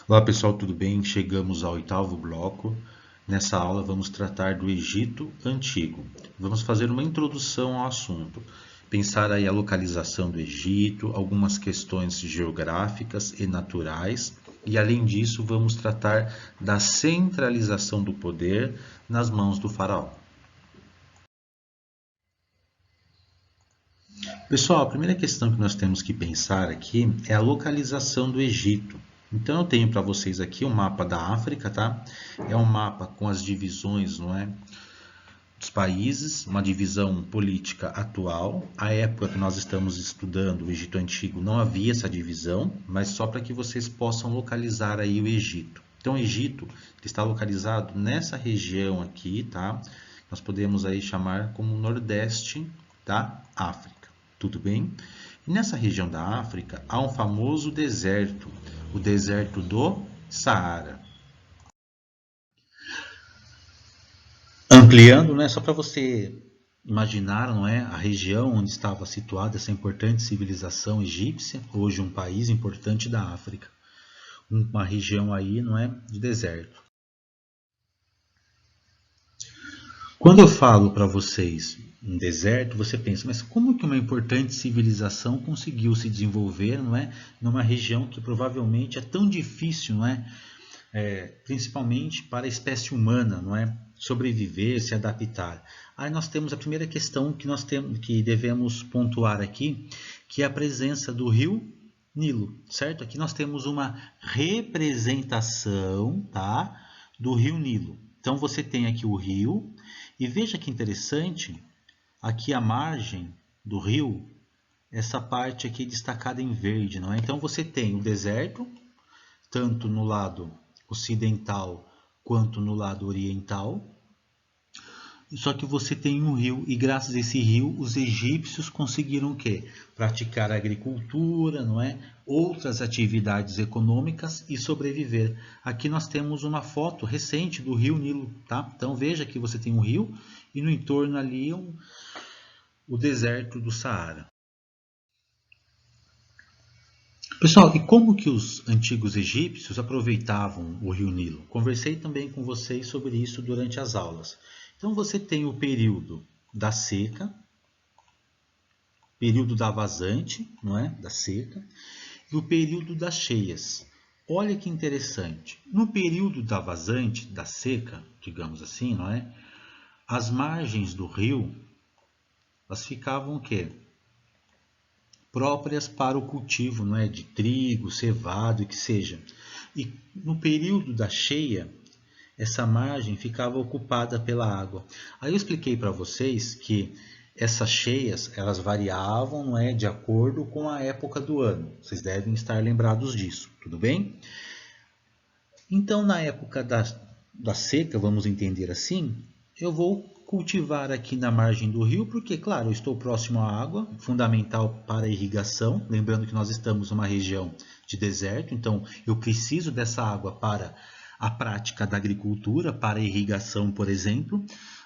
Olá pessoal, tudo bem? Chegamos ao oitavo bloco. Nessa aula vamos tratar do Egito Antigo. Vamos fazer uma introdução ao assunto, pensar aí a localização do Egito, algumas questões geográficas e naturais, e além disso vamos tratar da centralização do poder nas mãos do faraó. Pessoal, a primeira questão que nós temos que pensar aqui é a localização do Egito. Então eu tenho para vocês aqui um mapa da África, tá? É um mapa com as divisões, não é, dos países, uma divisão política atual. A época que nós estamos estudando, o Egito Antigo, não havia essa divisão, mas só para que vocês possam localizar aí o Egito. Então o Egito está localizado nessa região aqui, tá? Nós podemos aí chamar como Nordeste da África. Tudo bem? E nessa região da África há um famoso deserto, o deserto do Saara. Ampliando, né, só para você imaginar, não é, a região onde estava situada essa importante civilização egípcia, hoje um país importante da África, uma região aí, não é, de deserto. Quando eu falo para vocês um deserto, você pensa, mas como que uma importante civilização conseguiu se desenvolver, não é, numa região que provavelmente é tão difícil, não é, principalmente para a espécie humana, não é, sobreviver, se adaptar. Aí nós temos a primeira questão que nós temos, que devemos pontuar aqui, que é a presença do rio Nilo, certo? Aqui nós temos uma representação, tá, do rio Nilo. Então você tem aqui o rio e veja que interessante, aqui a margem do rio, essa parte aqui destacada em verde, não é? Então você tem o deserto, tanto no lado ocidental quanto no lado oriental. Só que você tem um rio e graças a esse rio os egípcios conseguiram o quê? Praticar agricultura, não é? Outras atividades econômicas e sobreviver. Aqui nós temos uma foto recente do rio Nilo, tá? Então veja que você tem um rio e no entorno ali o deserto do Saara. Pessoal, e como que os antigos egípcios aproveitavam o rio Nilo? Conversei também com vocês sobre isso durante as aulas. Então você tem o período da seca, período da vazante, não é? Da seca, e o período das cheias. Olha que interessante. No período da vazante, da seca, digamos assim, não é? As margens do rio, elas ficavam o quê? Próprias para o cultivo, não é? De trigo, cevado, e que seja. E no período da cheia, essa margem ficava ocupada pela água. Aí eu expliquei para vocês que essas cheias, elas variavam, não é, de acordo com a época do ano. Vocês devem estar lembrados disso, tudo bem? Então, na época da seca, vamos entender assim, eu vou cultivar aqui na margem do rio, porque, claro, eu estou próximo à água, fundamental para a irrigação. Lembrando que nós estamos numa região de deserto, então eu preciso dessa água para a prática da agricultura, para a irrigação, por exemplo.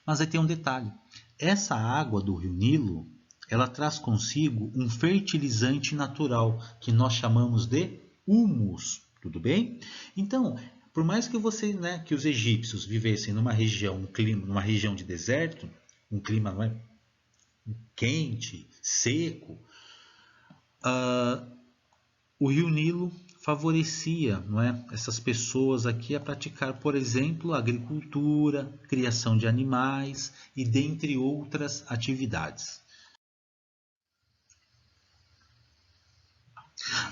Mas aí tem um detalhe: essa água do rio Nilo, ela traz consigo um fertilizante natural que nós chamamos de humus. Tudo bem? Então, por mais que você, né, que os egípcios vivessem numa região, um clima, numa região de deserto, um clima, não é, quente, seco, o rio Nilo favorecia, não é, essas pessoas aqui a praticar, por exemplo, agricultura, criação de animais e dentre outras atividades.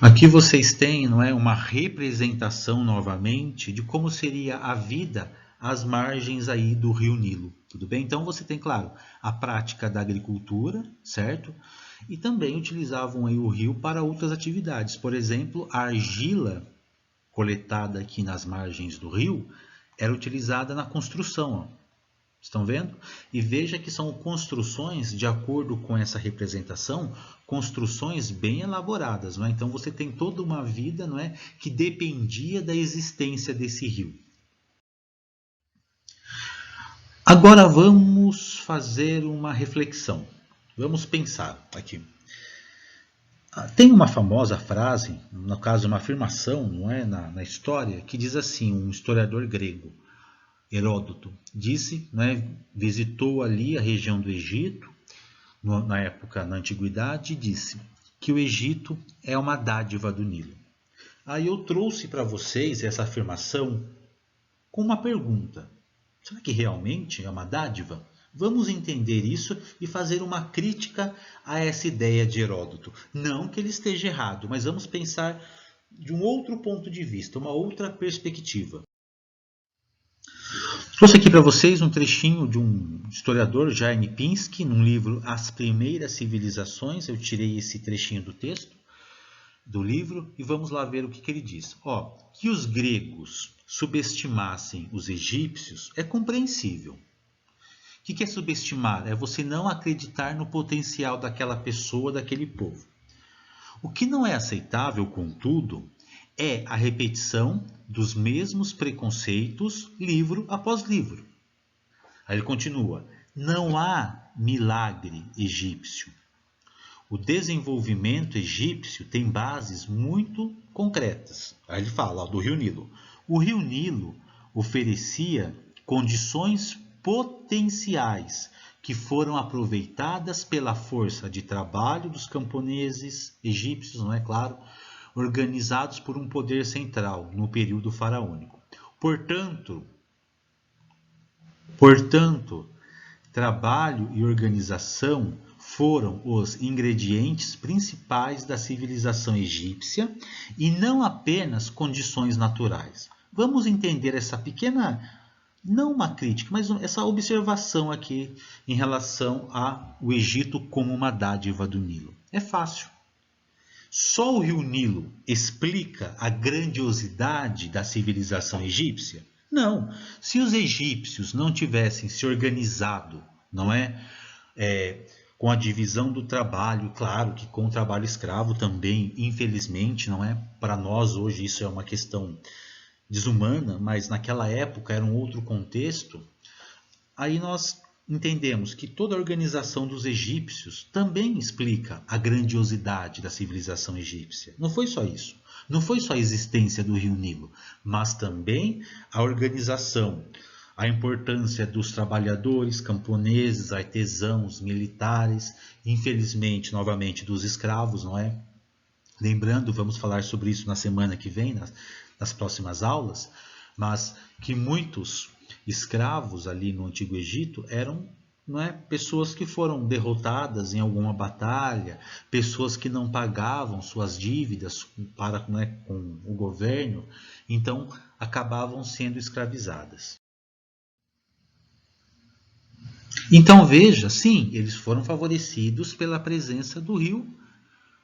Aqui vocês têm, não é, uma representação novamente de como seria a vida às margens aí do rio Nilo, tudo bem? Então você tem, claro, a prática da agricultura, certo? E também utilizavam aí o rio para outras atividades. Por exemplo, a argila coletada aqui nas margens do rio era utilizada na construção, ó. Estão vendo? E veja que são construções, de acordo com essa representação, construções bem elaboradas, não é? Então você tem toda uma vida, não é, que dependia da existência desse rio. Agora vamos fazer uma reflexão. Vamos pensar aqui. Tem uma famosa frase, no caso uma afirmação, não é, na história, que diz assim, um historiador grego, Heródoto, disse, né, visitou ali a região do Egito, na época, na antiguidade, e disse que o Egito é uma dádiva do Nilo. Aí eu trouxe para vocês essa afirmação com uma pergunta. Será que realmente é uma dádiva? Vamos entender isso e fazer uma crítica a essa ideia de Heródoto. Não que ele esteja errado, mas vamos pensar de um outro ponto de vista, uma outra perspectiva. Trouxe aqui para vocês um trechinho de um historiador, Jaime Pinsky, num livro As Primeiras Civilizações. Eu tirei esse trechinho do texto do livro e vamos lá ver o que ele diz. Que os gregos subestimassem os egípcios é compreensível. O que é subestimar? É você não acreditar no potencial daquela pessoa, daquele povo. O que não é aceitável, contudo, é a repetição dos mesmos preconceitos livro após livro. Aí ele continua: não há milagre egípcio. O desenvolvimento egípcio tem bases muito concretas. Aí ele fala do Rio Nilo. O Rio Nilo oferecia condições potenciais que foram aproveitadas pela força de trabalho dos camponeses egípcios, não é claro, organizados por um poder central no período faraônico. Portanto, trabalho e organização foram os ingredientes principais da civilização egípcia e não apenas condições naturais. Vamos entender essa pequena, não uma crítica, mas essa observação aqui em relação ao Egito como uma dádiva do Nilo. É fácil. Só o rio Nilo explica a grandiosidade da civilização egípcia? Não. Se os egípcios não tivessem se organizado, não é, com a divisão do trabalho, claro que com o trabalho escravo também, infelizmente, não é? Para nós hoje isso é uma questão desumana, mas naquela época era um outro contexto. Aí nós entendemos que toda a organização dos egípcios também explica a grandiosidade da civilização egípcia. Não foi só isso. Não foi só a existência do rio Nilo, mas também a organização, a importância dos trabalhadores, camponeses, artesãos, militares, infelizmente, novamente, dos escravos, não é? Lembrando, vamos falar sobre isso na semana que vem, nas próximas aulas, mas que muitos escravos ali no Antigo Egito eram, não é, pessoas que foram derrotadas em alguma batalha, pessoas que não pagavam suas dívidas para, não é, com o governo, então acabavam sendo escravizadas. Então veja, sim, eles foram favorecidos pela presença do rio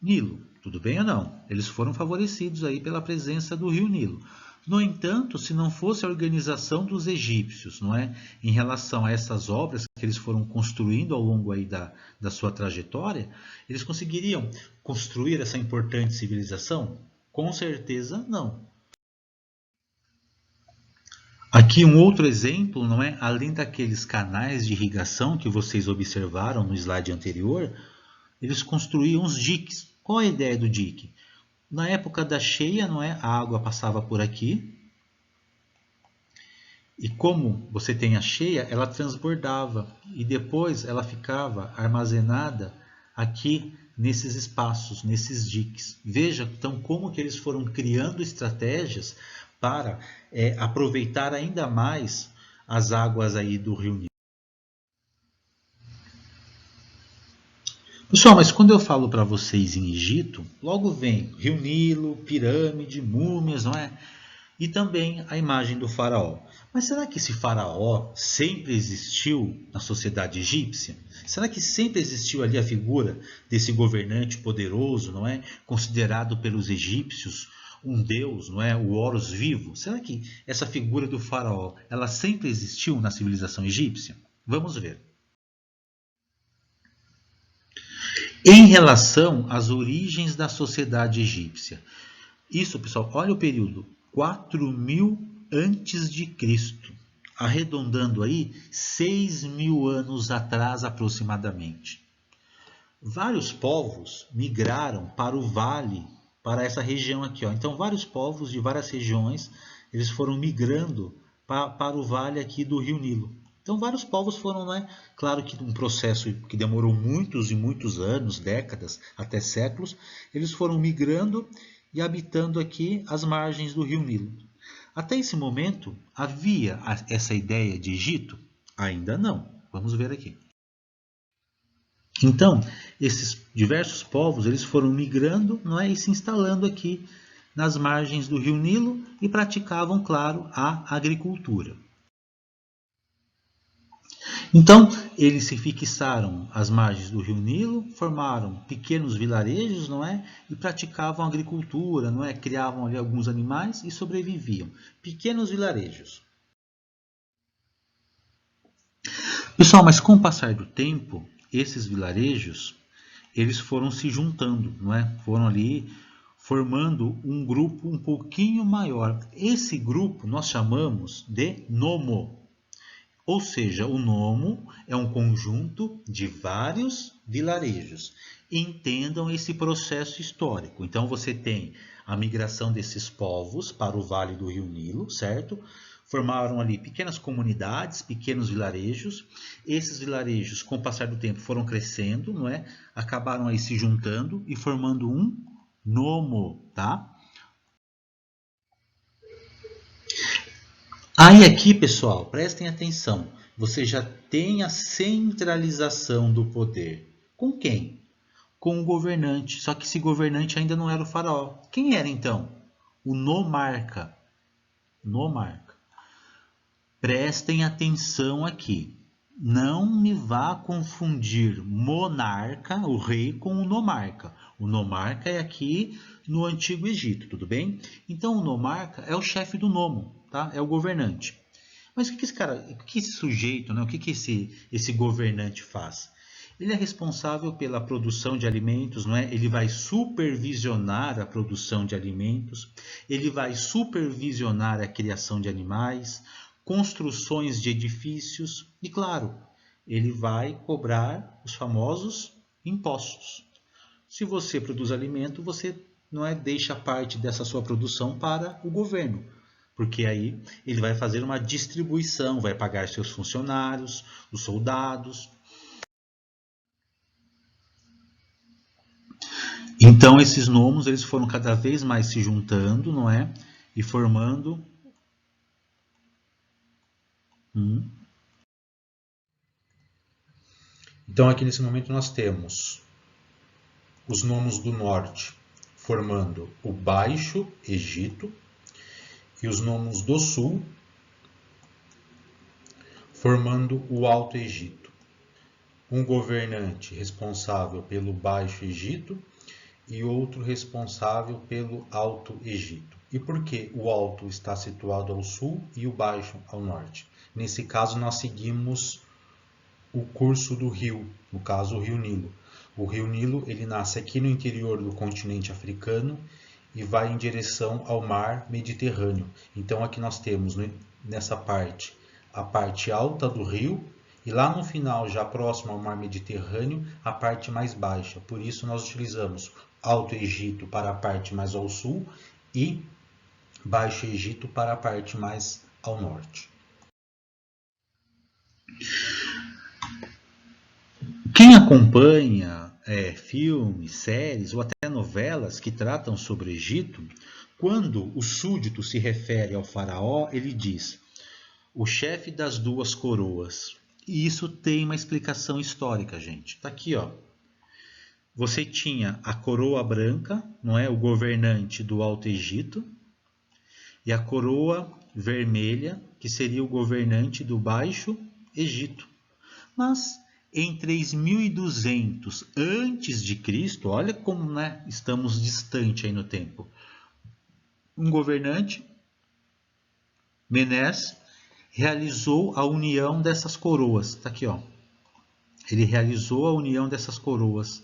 Nilo. Tudo bem ou não? Eles foram favorecidos aí pela presença do rio Nilo. No entanto, se não fosse a organização dos egípcios, não é, em relação a essas obras que eles foram construindo ao longo aí da sua trajetória, eles conseguiriam construir essa importante civilização? Com certeza não. Aqui um outro exemplo, não é? Além daqueles canais de irrigação que vocês observaram no slide anterior, eles construíam os diques. Qual é a ideia do dique? Na época da cheia, não é? A água passava por aqui. E como você tem a cheia, ela transbordava e depois ela ficava armazenada aqui nesses espaços, nesses diques. Veja então como que eles foram criando estratégias para aproveitar ainda mais as águas aí do Rio Nilo. Pessoal, mas quando eu falo para vocês em Egito, logo vem Rio Nilo, pirâmide, múmias, não é? E também a imagem do faraó. Mas será que esse faraó sempre existiu na sociedade egípcia? Será que sempre existiu ali a figura desse governante poderoso, não é? Considerado pelos egípcios um deus, não é? O Horus vivo. Será que essa figura do faraó, ela sempre existiu na civilização egípcia? Vamos ver. Em relação às origens da sociedade egípcia. Isso, pessoal, olha o período. 4.000 antes de Cristo, arredondando aí 6.000 anos atrás aproximadamente. vários povos migraram para o vale, para essa região aqui, ó. Então, vários povos de várias regiões, eles foram migrando para o vale aqui do Rio Nilo. Então, vários povos foram, né? Claro que um processo que demorou muitos e muitos anos, décadas, até séculos, eles foram migrando e habitando aqui as margens do Rio Nilo. Até esse momento, havia essa ideia de Egito? Ainda não. Vamos ver aqui. Então, esses diversos povos eles foram migrando, não é, e se instalando aqui nas margens do Rio Nilo e praticavam, claro, a agricultura. Então, eles se fixaram às margens do Rio Nilo, formaram pequenos vilarejos, não é? E praticavam agricultura, não é? Criavam ali alguns animais e sobreviviam. Pequenos vilarejos. Pessoal, mas com o passar do tempo, esses vilarejos, eles foram se juntando, não é? Foram ali formando um grupo um pouquinho maior. Esse grupo nós chamamos de nomo. Ou seja, o nomo é um conjunto de vários vilarejos. Entendam esse processo histórico. Então você tem a migração desses povos para o Vale do Rio Nilo, certo? Formaram ali pequenas comunidades, pequenos vilarejos. Esses vilarejos, com o passar do tempo, foram crescendo, não é? Acabaram aí se juntando e formando um nomo, tá? Aí aqui, pessoal, prestem atenção. Você já tem a centralização do poder. Com quem? Com o governante. Só que esse governante ainda não era o faraó. Quem era então? O nomarca. Nomarca. Prestem atenção aqui. Não me vá confundir monarca, o rei, com o nomarca. O nomarca é aqui no Antigo Egito, tudo bem? Então o nomarca é o chefe do nomo, tá? É o governante. Mas o que esse cara, o que esse sujeito, né? O que esse governante faz? Ele é responsável pela produção de alimentos, não é? Ele vai supervisionar a produção de alimentos, ele vai supervisionar a criação de animais, construções de edifícios e, claro, ele vai cobrar os famosos impostos. Se você produz alimento, você não é deixa parte dessa sua produção para o governo, porque aí ele vai fazer uma distribuição, vai pagar seus funcionários, os soldados. Então esses nomos eles foram cada vez mais se juntando, não é? E formando um. Então aqui nesse momento nós temos os nomos do norte formando o Baixo Egito e os nomos do sul formando o Alto Egito. Um governante responsável pelo Baixo Egito e outro responsável pelo Alto Egito. E por que o Alto está situado ao sul e o Baixo ao norte? Nesse caso, nós seguimos o curso do rio, no caso o Rio Nilo. O Rio Nilo ele nasce aqui no interior do continente africano e vai em direção ao mar Mediterrâneo. Então aqui nós temos nessa parte a parte alta do rio e lá no final, já próximo ao mar Mediterrâneo, a parte mais baixa. Por isso nós utilizamos Alto Egito para a parte mais ao sul e Baixo Egito para a parte mais ao norte. Quem acompanha filmes, séries ou até novelas que tratam sobre o Egito, quando o súdito se refere ao faraó, ele diz o chefe das duas coroas. E isso tem uma explicação histórica, gente. Está aqui, ó. Você tinha a coroa branca, não é, o governante do Alto Egito, e a coroa vermelha, que seria o governante do Baixo Egito. Mas em 3200 antes de Cristo, olha como, né, estamos distante aí no tempo. Um governante, Menes, realizou a união dessas coroas. Está aqui, ó. Ele realizou a união dessas coroas.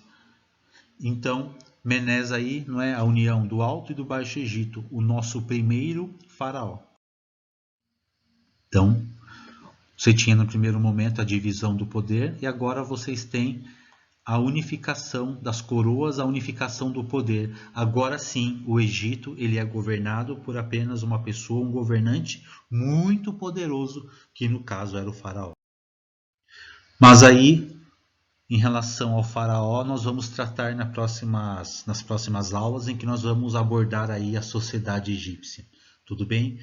Então, Menes aí, não é, a união do Alto e do Baixo Egito, o nosso primeiro faraó. Então, você tinha no primeiro momento a divisão do poder e agora vocês têm a unificação das coroas, a unificação do poder. Agora sim, o Egito ele é governado por apenas uma pessoa, um governante muito poderoso, que no caso era o faraó. Mas aí, em relação ao faraó, nós vamos tratar nas próximas aulas, em que nós vamos abordar aí a sociedade egípcia. Tudo bem?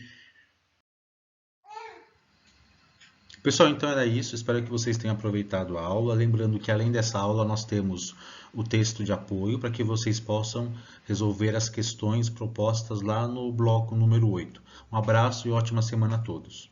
Pessoal, então era isso. Espero que vocês tenham aproveitado a aula. Lembrando que além dessa aula nós temos o texto de apoio para que vocês possam resolver as questões propostas lá no bloco número 8. Um abraço e ótima semana a todos.